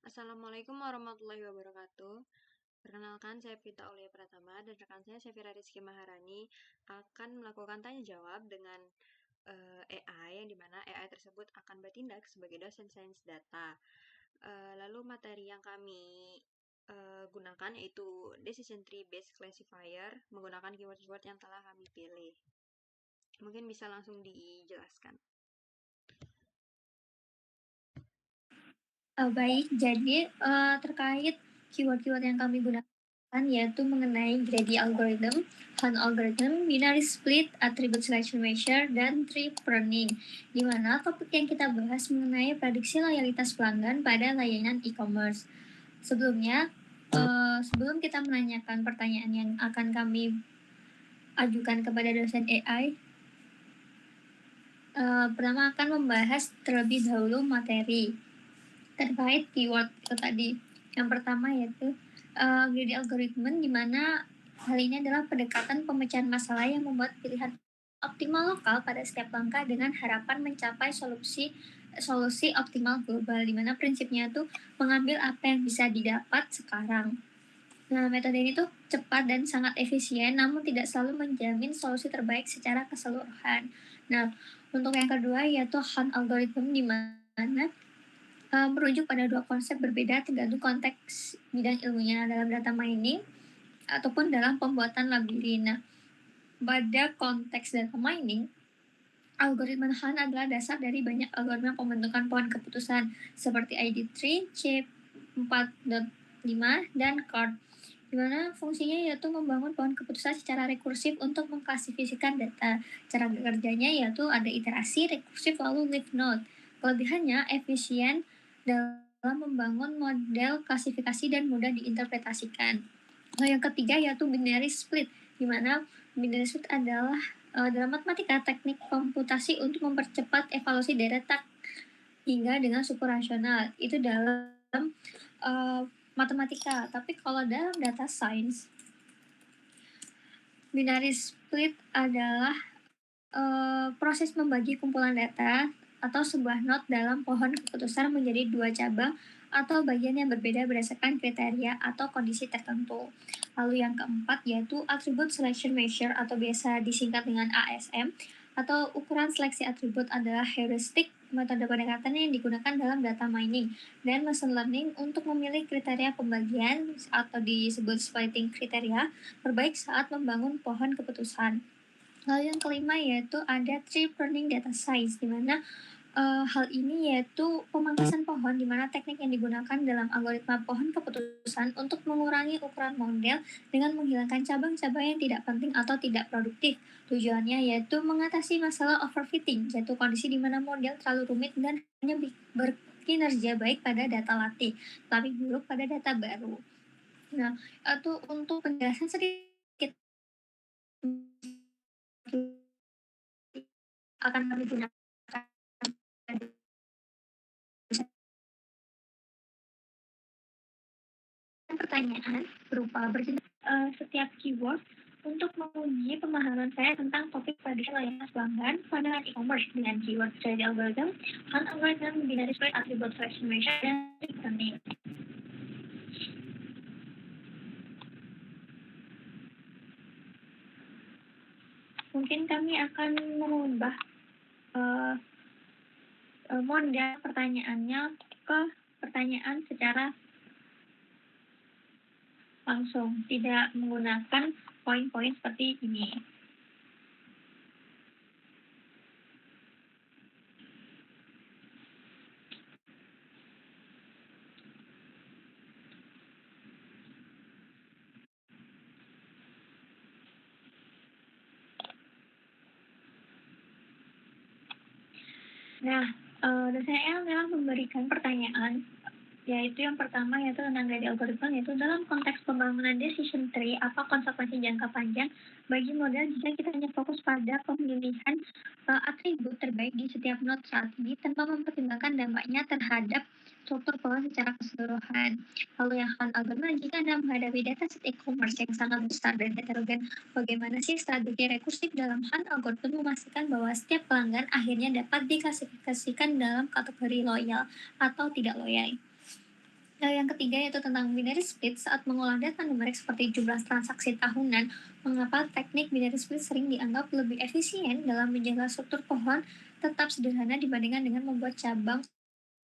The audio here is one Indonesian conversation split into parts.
Assalamualaikum warahmatullahi wabarakatuh. Perkenalkan, saya Prita Aulia Pratama dan rekan saya Syafira Rizky Maharani akan melakukan tanya jawab dengan AI, yang dimana AI tersebut akan bertindak sebagai dosen sains data. Lalu materi yang kami gunakan yaitu Decision Tree Based Classifier menggunakan keyword-keyword yang telah kami pilih. Mungkin bisa langsung dijelaskan. Baik, jadi terkait keyword-keyword yang kami gunakan yaitu mengenai greedy algorithm, Hunt algorithm, binary split, attribute selection measure, dan tree pruning. Di mana topik yang kita bahas mengenai prediksi loyalitas pelanggan pada layanan e-commerce. Sebelumnya, sebelum kita menanyakan pertanyaan yang akan kami ajukan kepada dosen AI, pertama akan membahas terlebih dahulu materi terkait keyword itu tadi. Yang pertama yaitu greedy algorithm, di mana hal ini adalah pendekatan pemecahan masalah yang membuat pilihan optimal lokal pada setiap langkah dengan harapan mencapai solusi optimal global, di mana prinsipnya itu mengambil apa yang bisa didapat sekarang. Nah, metode ini tuh cepat dan sangat efisien, namun tidak selalu menjamin solusi terbaik secara keseluruhan. Nah, untuk yang kedua yaitu Hunt algorithm, di mana merujuk pada dua konsep berbeda tergantung konteks bidang ilmunya dalam data mining ataupun dalam pembuatan labirin. Nah, pada konteks data mining, algoritma Hunt adalah dasar dari banyak algoritma pembentukan pohon keputusan seperti ID3, C4.5, dan CARD, di mana fungsinya yaitu membangun pohon keputusan secara rekursif untuk mengklasifikasikan data. Cara kerjanya yaitu ada iterasi, rekursif, lalu leaf node. Kelebihannya efisien dalam membangun model klasifikasi dan mudah diinterpretasikan. Nah, yang ketiga yaitu binary split, di mana binary split adalah dalam matematika teknik komputasi untuk mempercepat evaluasi data hingga dengan struktur rasional. Itu dalam matematika. Tapi kalau dalam data science, binary split adalah proses membagi kumpulan data atau sebuah node dalam pohon keputusan menjadi dua cabang atau bagian yang berbeda berdasarkan kriteria atau kondisi tertentu. Lalu yang keempat yaitu attribute selection measure atau biasa disingkat dengan ASM, atau ukuran seleksi atribut adalah heuristik, metode pendekatan yang digunakan dalam data mining dan machine learning untuk memilih kriteria pembagian atau disebut splitting kriteria terbaik saat membangun pohon keputusan. Lalu yang kelima yaitu ada tree pruning data size, di mana hal ini yaitu pemangkasan pohon, di mana teknik yang digunakan dalam algoritma pohon keputusan untuk mengurangi ukuran model dengan menghilangkan cabang-cabang yang tidak penting atau tidak produktif. Tujuannya yaitu mengatasi masalah overfitting, yaitu kondisi di mana model terlalu rumit dan hanya berkinerja baik pada data latih, tapi buruk pada data baru. Nah, itu untuk penjelasan sedikit akan kami gunakan pertanyaan berupa berjenis setiap keyword untuk menguji pemahaman saya tentang topik prediksi layanan pelanggan pada e-commerce dengan keyword trade algorithm, Hunt algorithm, binary split, attribute selection measure, dan returning. Mungkin kami akan mengubah model pertanyaannya ke pertanyaan secara langsung, tidak menggunakan poin-poin seperti ini. Nah, dosen EL memang memberikan pertanyaan, yaitu yang pertama yaitu tentang greedy algorithm, yaitu dalam konteks pembangunan decision tree, apa konsekuensi jangka panjang bagi model jika kita hanya fokus pada pemilihan atribut terbaik di setiap node saat ini tanpa mempertimbangkan dampaknya terhadap struktur pohon secara keseluruhan. Lalu yang Hunt algorithm, jika Anda menghadapi dataset e-commerce yang sangat besar dan heterogen, bagaimana sih strategi rekursif dalam Hunt algorithm memastikan bahwa setiap pelanggan akhirnya dapat diklasifikasikan dalam kategori loyal atau tidak loyal? Yang ketiga yaitu tentang binary split. Saat mengolah data numerik seperti jumlah transaksi tahunan, mengapa teknik binary split sering dianggap lebih efisien dalam menjaga struktur pohon tetap sederhana dibandingkan dengan membuat cabang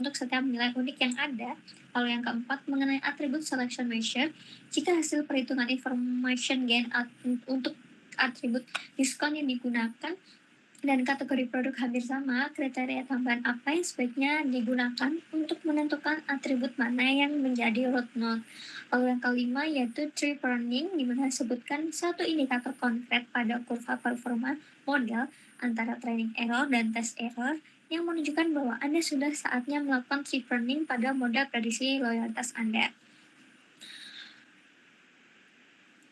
untuk setiap nilai unik yang ada. Lalu yang keempat mengenai atribut selection measure, jika hasil perhitungan information gain untuk atribut diskon yang digunakan dan kategori produk hampir sama, kriteria tambahan apa yang sebaiknya digunakan untuk menentukan atribut mana yang menjadi root node. Lalu yang kelima yaitu tree pruning, di mana disebutkan satu indikator konkret pada kurva performa model antara training error dan test error yang menunjukkan bahwa Anda sudah saatnya melakukan tree pruning pada model prediksi loyalitas Anda.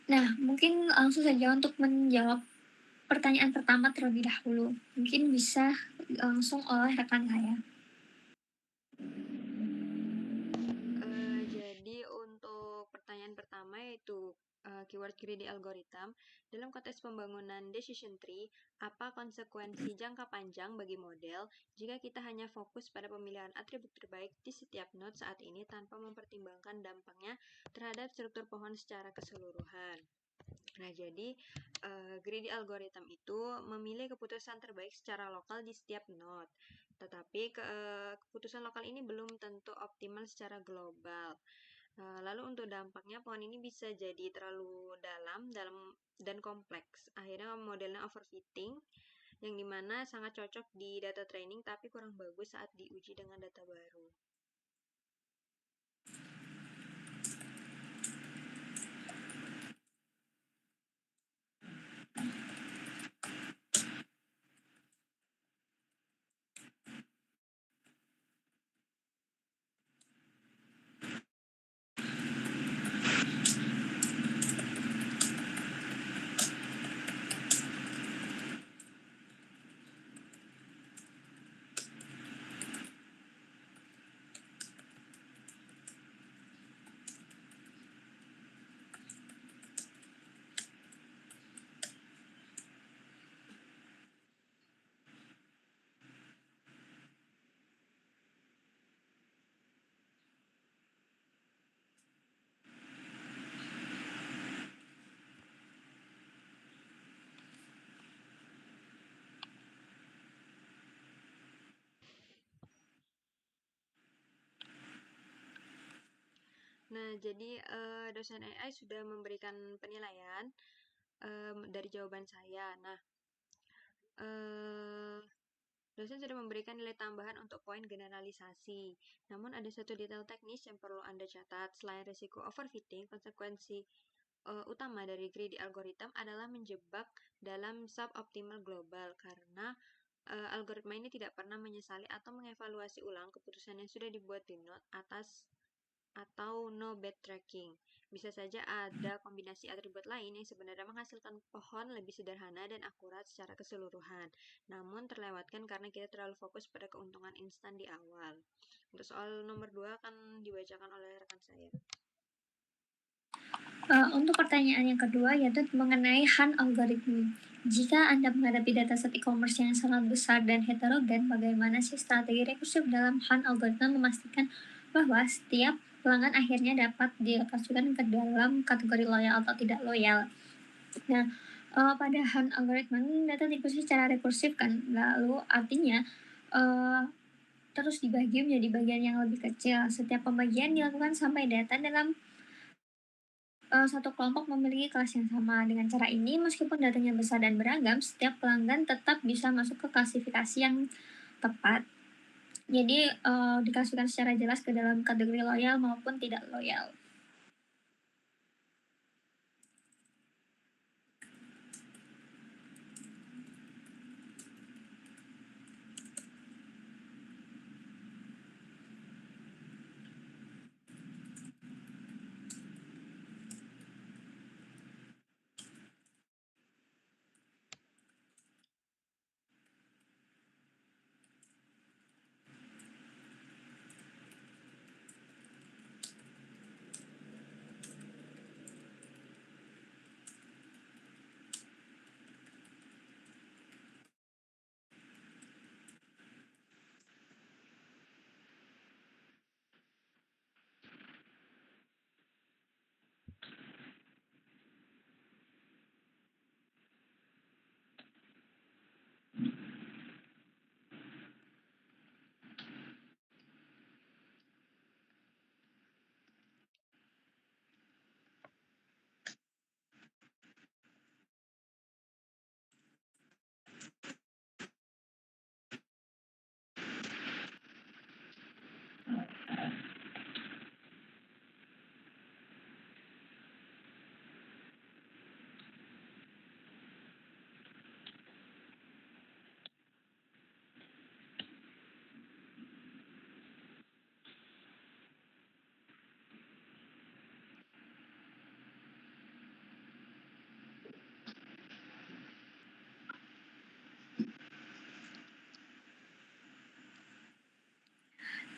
Nah, mungkin langsung saja untuk menjawab pertanyaan pertama terlebih dahulu. Mungkin bisa langsung oleh rekan saya. Jadi untuk pertanyaan pertama yaitu keyword greedy algorithm. Dalam konteks pembangunan decision tree, apa konsekuensi jangka panjang bagi model jika kita hanya fokus pada pemilihan atribut terbaik di setiap node saat ini tanpa mempertimbangkan dampaknya terhadap struktur pohon secara keseluruhan? Nah, jadi greedy algorithm itu memilih keputusan terbaik secara lokal di setiap node. Tetapi keputusan lokal ini belum tentu optimal secara global. Lalu untuk dampaknya pohon ini bisa jadi terlalu dalam dan kompleks. Akhirnya modelnya overfitting yang dimana sangat cocok di data training tapi kurang bagus saat diuji dengan data baru. Nah, jadi dosen AI sudah memberikan penilaian dari jawaban saya. Nah, dosen sudah memberikan nilai tambahan untuk poin generalisasi. Namun ada satu detail teknis yang perlu Anda catat. Selain risiko overfitting, konsekuensi utama dari greedy algorithm adalah menjebak dalam suboptimal global karena algoritma ini tidak pernah menyesali atau mengevaluasi ulang keputusan yang sudah dibuat di node atas atau no backtracking. Bisa saja ada kombinasi atribut lain yang sebenarnya menghasilkan pohon lebih sederhana dan akurat secara keseluruhan, namun terlewatkan karena kita terlalu fokus pada keuntungan instan di awal. Untuk soal nomor 2 akan dibacakan oleh rekan saya. Untuk pertanyaan yang kedua yaitu mengenai Han algorithm. Jika Anda menghadapi dataset e-commerce yang sangat besar dan heterogen, bagaimana sih strategi rekursif dalam Han algorithm memastikan bahwa setiap pelanggan akhirnya dapat dialokasikan ke dalam kategori loyal atau tidak loyal? Nah, pada Han algorithm data dikumpulkan secara rekursif kan, lalu artinya terus dibagi menjadi bagian yang lebih kecil. Setiap pembagian dilakukan sampai data dalam satu kelompok memiliki kelas yang sama. Dengan cara ini, meskipun datanya besar dan beragam, setiap pelanggan tetap bisa masuk ke klasifikasi yang tepat. Jadi dikasihkan secara jelas ke dalam kategori loyal maupun tidak loyal.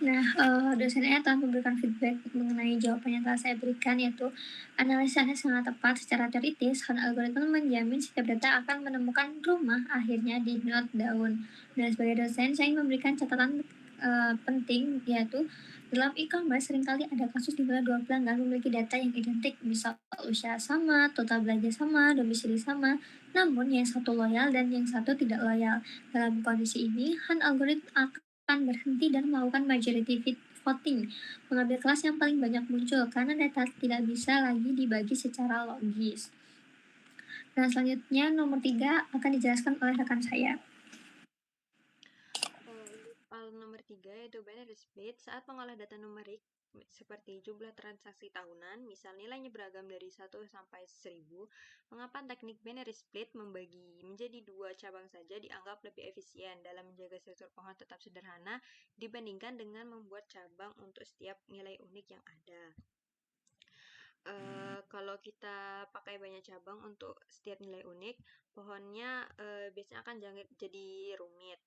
Nah, dosennya telah memberikan feedback mengenai jawaban yang telah saya berikan, yaitu analisanya sangat tepat secara teoritis, hal algoritma menjamin setiap data akan menemukan rumah akhirnya di node daun. Dan sebagai dosen, saya ingin memberikan catatan penting, yaitu dalam e-commerce seringkali ada kasus di mana dua pelanggan memiliki data yang identik, misal usia sama, total belanja sama, domisili sama, namun yang satu loyal dan yang satu tidak loyal. Dalam kondisi ini, algoritma akan berhenti dan melakukan majority voting, mengambil kelas yang paling banyak muncul karena data tidak bisa lagi dibagi secara logis. Nah, selanjutnya nomor 3 akan dijelaskan oleh rekan saya. Untuk hal nomor 3 yaitu binary split. Saat mengolah data numerik seperti jumlah transaksi tahunan, misal nilainya beragam dari 1 sampai 1000, mengapa teknik binary split membagi menjadi 2 cabang saja dianggap lebih efisien dalam menjaga struktur pohon tetap sederhana dibandingkan dengan membuat cabang untuk setiap nilai unik yang ada. Kalau kita pakai banyak cabang untuk setiap nilai unik, pohonnya biasanya akan jadi rumit.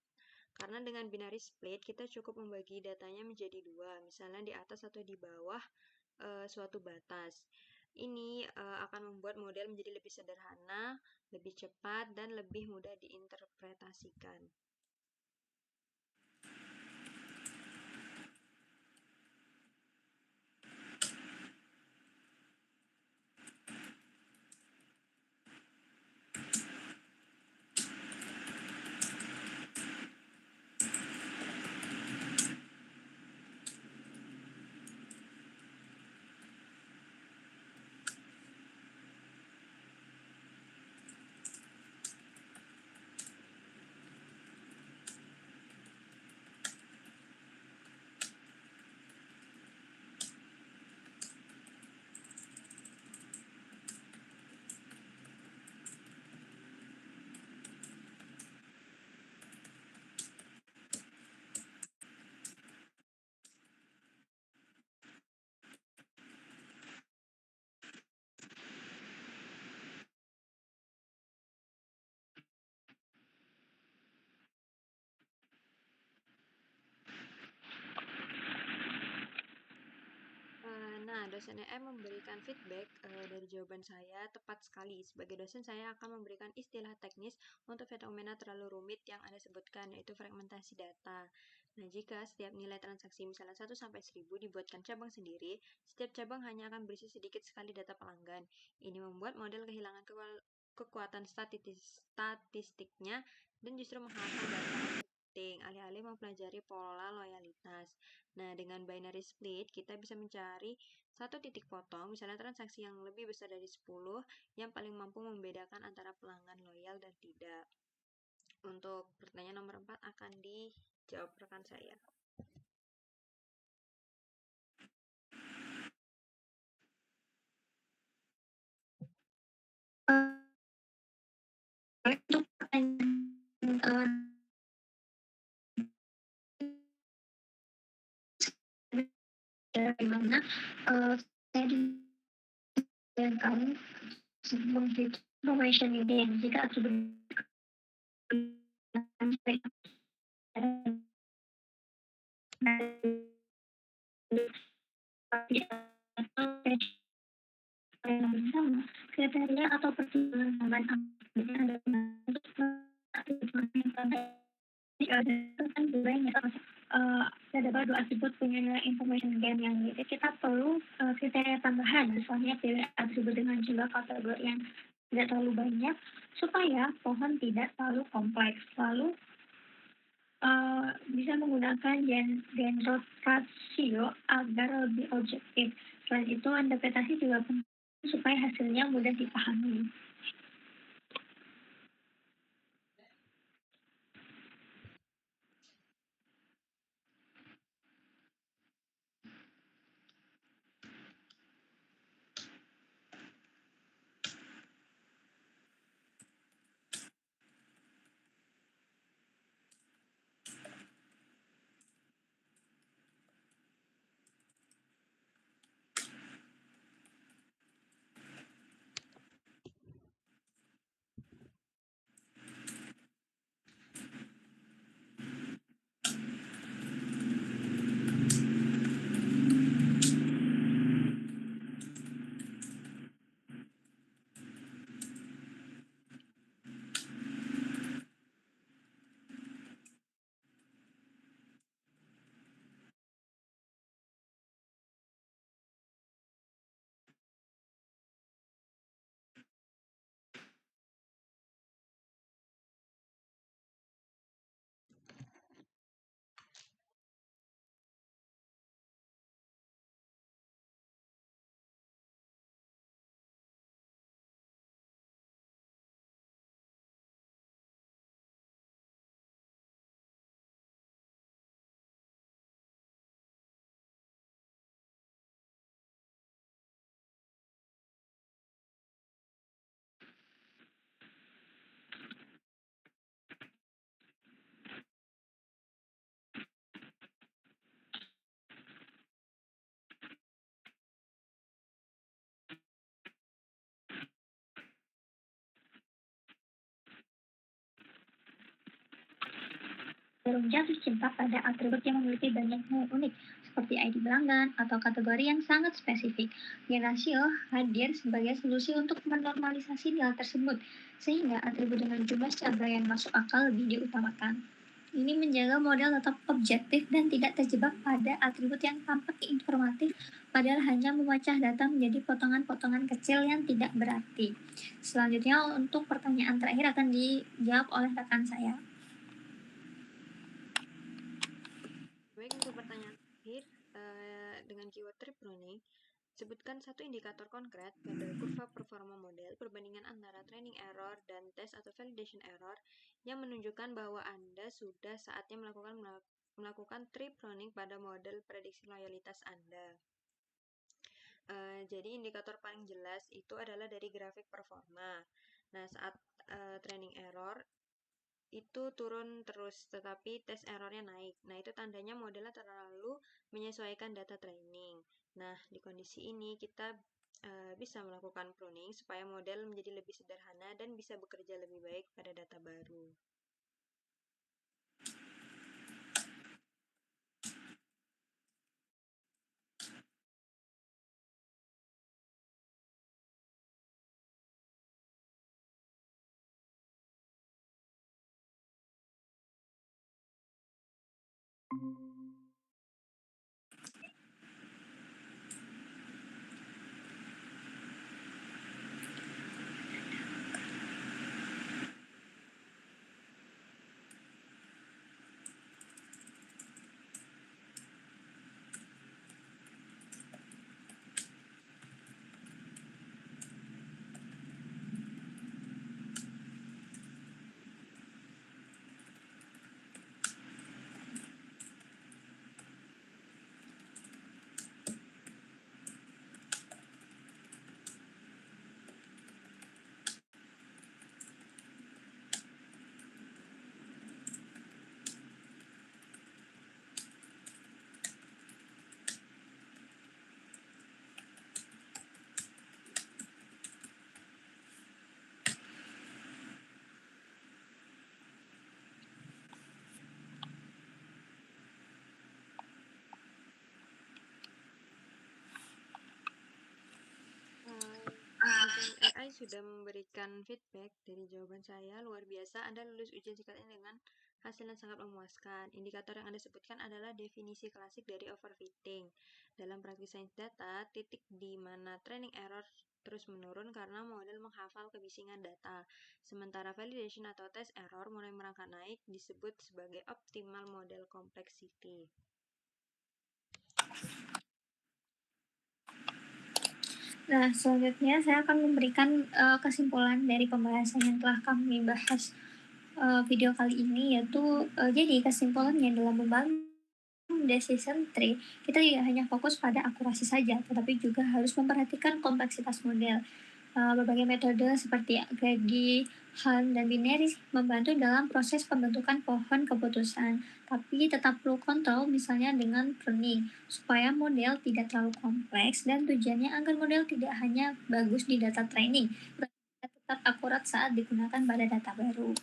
Karena dengan binary split, kita cukup membagi datanya menjadi dua, misalnya di atas atau di bawah suatu batas. Ini akan membuat model menjadi lebih sederhana, lebih cepat, dan lebih mudah diinterpretasikan. Nah, dosen EM memberikan feedback dari jawaban saya tepat sekali. Sebagai dosen, saya akan memberikan istilah teknis untuk fenomena terlalu rumit yang Anda sebutkan, yaitu fragmentasi data. Nah, jika setiap nilai transaksi misalnya 1 sampai 1000 dibuatkan cabang sendiri, setiap cabang hanya akan berisi sedikit sekali data pelanggan. Ini membuat model kehilangan kekuatan statistiknya dan justru menghafal data yang penting, alih-alih mempelajari pola loyalitas. Nah, dengan binary split, kita bisa mencari satu titik potong, misalnya transaksi yang lebih besar dari 10, yang paling mampu membedakan antara pelanggan loyal dan tidak. Untuk pertanyaan nomor 4 akan dijawab rekan saya. Untuk pertanyaan bagaimana saya dibayangkan sebelum information ini jika atribut sama kriteria atau pertimbangan tambahan kan sebenarnya ada baru atribut punya nilai information game yang gitu kita perlu kriteria tambahan misalnya pilih atribut dengan jumlah kategori yang tidak terlalu banyak supaya pohon tidak terlalu kompleks lalu bisa menggunakan dendrot rasio agar lebih objektif. Selain itu, interpretasi juga penting supaya hasilnya mudah dipahami. cenderung jatuh cinta pada atribut yang memiliki banyak nilai unik, seperti ID pelanggan atau kategori yang sangat spesifik. Generasio hadir sebagai solusi untuk menormalisasi nilai tersebut, sehingga atribut dengan jumlah cabai yang masuk akal lebih diutamakan. Ini menjaga model tetap objektif dan tidak terjebak pada atribut yang tampak informatif, padahal hanya memecah data menjadi potongan-potongan kecil yang tidak berarti. Selanjutnya, untuk pertanyaan terakhir akan dijawab oleh rekan saya. Baik, untuk pertanyaan terakhir, dengan keyword trip pruning, sebutkan satu indikator konkret pada kurva performa model perbandingan antara training error dan test atau validation error yang menunjukkan bahwa Anda sudah saatnya melakukan trip pruning pada model prediksi loyalitas Anda. Jadi indikator paling jelas itu adalah dari grafik performa. Nah, saat training error itu turun terus, tetapi tes errornya naik. Nah, itu tandanya modelnya terlalu menyesuaikan data training. Nah, di kondisi ini kita bisa melakukan pruning supaya model menjadi lebih sederhana dan bisa bekerja lebih baik pada data baru. AI sudah memberikan feedback dari jawaban saya, luar biasa. Anda lulus ujian singkat ini dengan hasil yang sangat memuaskan. Indikator yang Anda sebutkan adalah definisi klasik dari overfitting. Dalam praktik sains data, titik di mana training error terus menurun karena model menghafal kebisingan data. Sementara validation atau test error mulai merangkak naik disebut sebagai optimal model complexity. Nah, selanjutnya saya akan memberikan kesimpulan dari pembahasan yang telah kami bahas video kali ini, yaitu jadi kesimpulannya dalam membangun decision tree, kita tidak hanya fokus pada akurasi saja, tetapi juga harus memperhatikan kompleksitas model. Berbagai metode seperti Grady, Han, dan binary membantu dalam proses pembentukan pohon keputusan, tapi tetap perlu kontrol misalnya dengan pruning, supaya model tidak terlalu kompleks dan tujuannya agar model tidak hanya bagus di data training, tetapi tetap akurat saat digunakan pada data baru.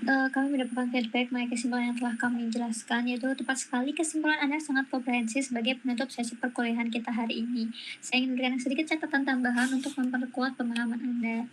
Kami mendapatkan feedback mengenai kesimpulan yang telah kami jelaskan, yaitu tepat sekali kesimpulan Anda sangat komprehensif sebagai penutup sesi perkuliahan kita hari ini. Saya ingin memberikan sedikit catatan tambahan untuk memperkuat pemahaman Anda.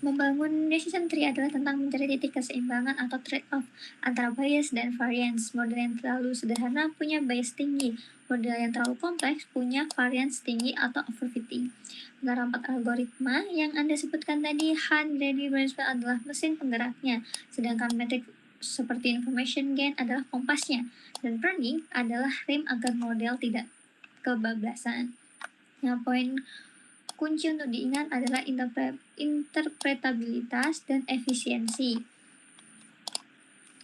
Membangun decision tree adalah tentang mencari titik keseimbangan atau trade-off antara bias dan variance. Model yang terlalu sederhana punya bias tinggi, model yang terlalu kompleks punya variance tinggi atau overfitting. Antara 4 algoritma yang Anda sebutkan tadi, Han, Grady, Brainspool adalah mesin penggeraknya, sedangkan metrik seperti information gain adalah kompasnya, dan pruning adalah rem agar model tidak kebablasan. Nah, poin kunci untuk diingat adalah interpretabilitas dan efisiensi.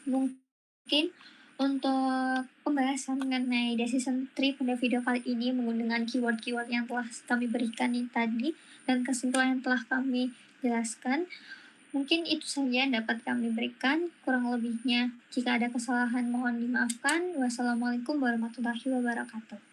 Mungkin untuk pembahasan mengenai decision tree pada video kali ini menggunakan keyword-keyword yang telah kami berikan ini tadi dan kesimpulan yang telah kami jelaskan. Mungkin itu saja yang dapat kami berikan. Kurang lebihnya, jika ada kesalahan mohon dimaafkan. Wassalamualaikum warahmatullahi wabarakatuh.